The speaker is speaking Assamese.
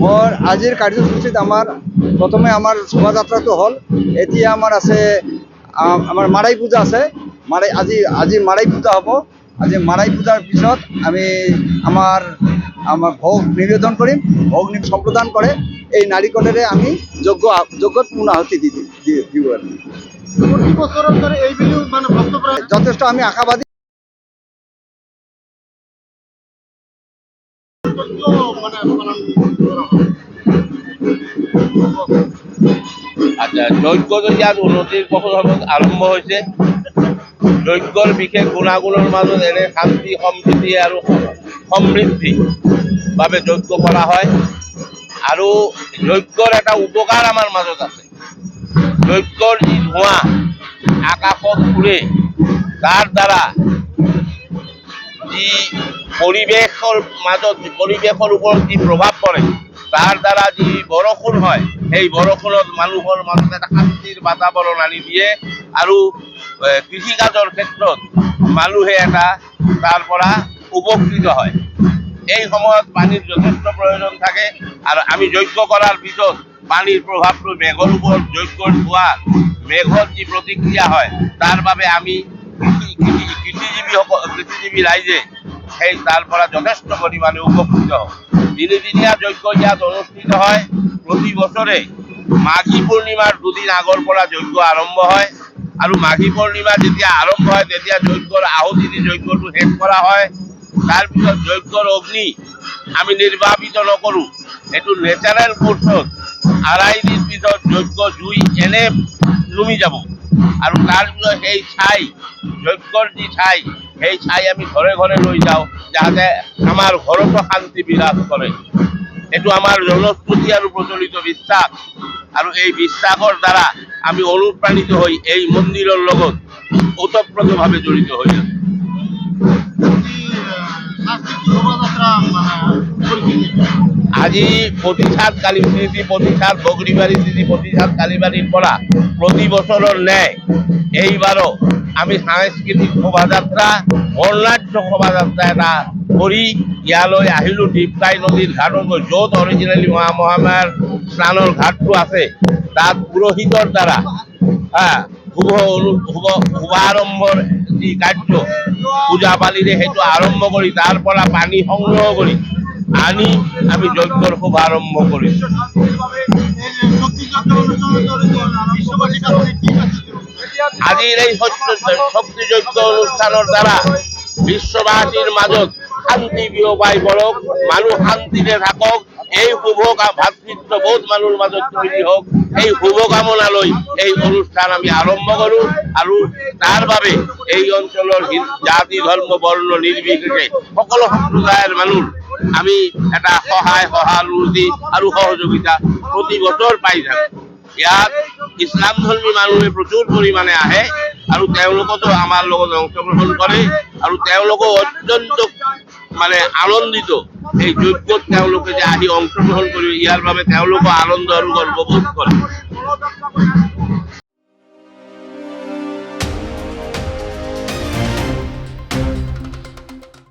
মোৰ আজিৰ কাৰ্যসূচীত আমাৰ প্ৰথমে আমাৰ শোভাযাত্ৰাটো হ'ল। এতিয়া আমাৰ আছে আমাৰ মাৰাই পূজা আছে। আজি মাৰাই পূজা হ'ব। আজি মাৰাই পূজাৰ পিছত আমি আমাৰ ভোগ নিবেদন কৰিম। ভোগ সম্প্ৰদান কৰে এই নাৰিকলেৰে আমি যজ্ঞত পূৰ্ণাহুতি দিওঁ আৰু যথেষ্ট আমি আশাবাদী। আচ্ছা, যজ্ঞটো ইয়াত উন্নতিৰ পথত আৰম্ভ হৈছে। যজ্ঞৰ বিশেষ গুণাগুণৰ মাজত এনে শান্তি সম্প্ৰীতি আৰু সমৃদ্ধি বাবে যজ্ঞ কৰা হয়। আৰু যজ্ঞৰ এটা উপকাৰ আমাৰ মাজত আছে। যজ্ঞৰ যি ধোঁৱা আকাশত উৰে, তাৰ দ্বাৰা যি পৰিৱেশৰ ওপৰত যি প্ৰভাৱ পৰে, তাৰ দ্বাৰা যি বৰষুণ হয়, সেই বৰষুণত মানুহৰ মাজত এটা শান্তিৰ বাতাবৰণ আনি দিয়ে। আৰু কৃষিকাজৰ ক্ষেত্ৰত মানুহে তাৰ পৰা উপকৃত হয়। এই সময়ত পানীৰ যথেষ্ট প্ৰয়োজন থাকে। আৰু আমি যজ্ঞ কৰাৰ পিছত পানীৰ প্ৰভাৱটো মেঘৰ ওপৰত যজ্ঞৰ ধোঁৱা মেঘৰ যি প্ৰতিক্ৰিয়া হয়, তাৰ বাবে আমি কৃষিজীৱী ৰাইজে তাৰ পৰা যথেষ্ট পৰিমাণে উপকৃত হওঁ। তিনিদিনীয়া যজ্ঞ ইয়াত অনুষ্ঠিত হয়। প্ৰতি বছৰে মাঘী পূৰ্ণিমাৰ দুদিন আগৰ পৰা যজ্ঞ আৰম্ভ হয়। আৰু মাঘী পূৰ্ণিমা যেতিয়া আৰম্ভ হয়, তেতিয়া যজ্ঞৰ আহুতি দি যজ্ঞটো শেষ কৰা হয়। তাৰপিছত যজ্ঞৰ অগ্নি আমি নিৰ্বাপিত নকৰোঁ। এইটো নেচাৰেল কোৰ্চত ২.৫ দিন পিছত যজ্ঞ জুই এনে নুমি যাব। আৰু তাৰপিছত সেই ছাই, যজ্ঞৰ যি ছাই, সেই ছাই আমি ঘৰে ঘৰে লৈ যাওঁ, যাতে আমাৰ ঘৰতো শান্তি বিৰাজ কৰে। এইটো আমাৰ জনশ্ৰুতি আৰু প্ৰচলিত বিশ্বাস। আৰু এই বিশ্বাসৰ দ্বাৰা আমি অনুপ্ৰাণিত হৈ এই মন্দিৰৰ লগত ওতঃপ্ৰোতভাৱে জড়িত হৈ আছোঁ। আজি প্ৰতিষ্ঠাত বগৰীবাৰী তিথি প্ৰতিষ্ঠাত কালীবাৰীৰ পৰা প্ৰতি বছৰৰ ন্যায় এইবাৰো আমি সাংস্কৃতিক শোভাযাত্ৰা, বৰ্ণাঢ্য শোভাযাত্ৰা এটা কৰি ইয়ালৈ আহিলোঁ। দীপকাই নদীৰ ঘাটত, য'ত অৰিজিনেলি মহামায়াৰ স্নানৰ ঘাটটো আছে, তাত পুৰোহিতৰ দ্বাৰা শুভাৰম্ভৰ যি কাৰ্য পূজা পালিৰে সেইটো আৰম্ভ কৰি তাৰ পৰা পানী সংগ্ৰহ কৰি আনি আমি যজ্ঞৰ শুভাৰম্ভ কৰিছোঁ। আজিৰ এই শক্তি যজ্ঞ অনুষ্ঠানৰ দ্বাৰা বিশ্ববাসীৰ মাজত শান্তি বিয়পাই পৰক, মানুহ শান্তিৰে থাকক, এই শুভ ভাতৃত্ববোধ মানুহৰ মাজত সৃষ্টি হওক, এই শুভকামনা লৈ এই অনুষ্ঠান আমি আৰম্ভ কৰোঁ। আৰু তাৰ বাবে এই অঞ্চলৰ জাতি ধৰ্ম বৰ্ণ নিৰ্বিশেষে সকলো সম্প্ৰদায়ৰ মানুহ আমি এটা সহায় সহানুভূতি আৰু সহযোগিতা প্ৰতি বছৰ পাই থাকোঁ। ইয়াত ইছলাম ধৰ্মী মানুহে প্ৰচুৰ পৰিমাণে আহে আৰু তেওঁলোকতো আমাৰ লগত অংশগ্ৰহণ কৰে আৰু তেওঁলোকো অত্যন্ত মানে আনন্দিত এই যজ্ঞত তেওঁলোকে যে আহি অংশগ্ৰহণ কৰি ইয়াৰ বাবে তেওঁলোকো আনন্দ আৰু গৰ্ববোধ কৰে।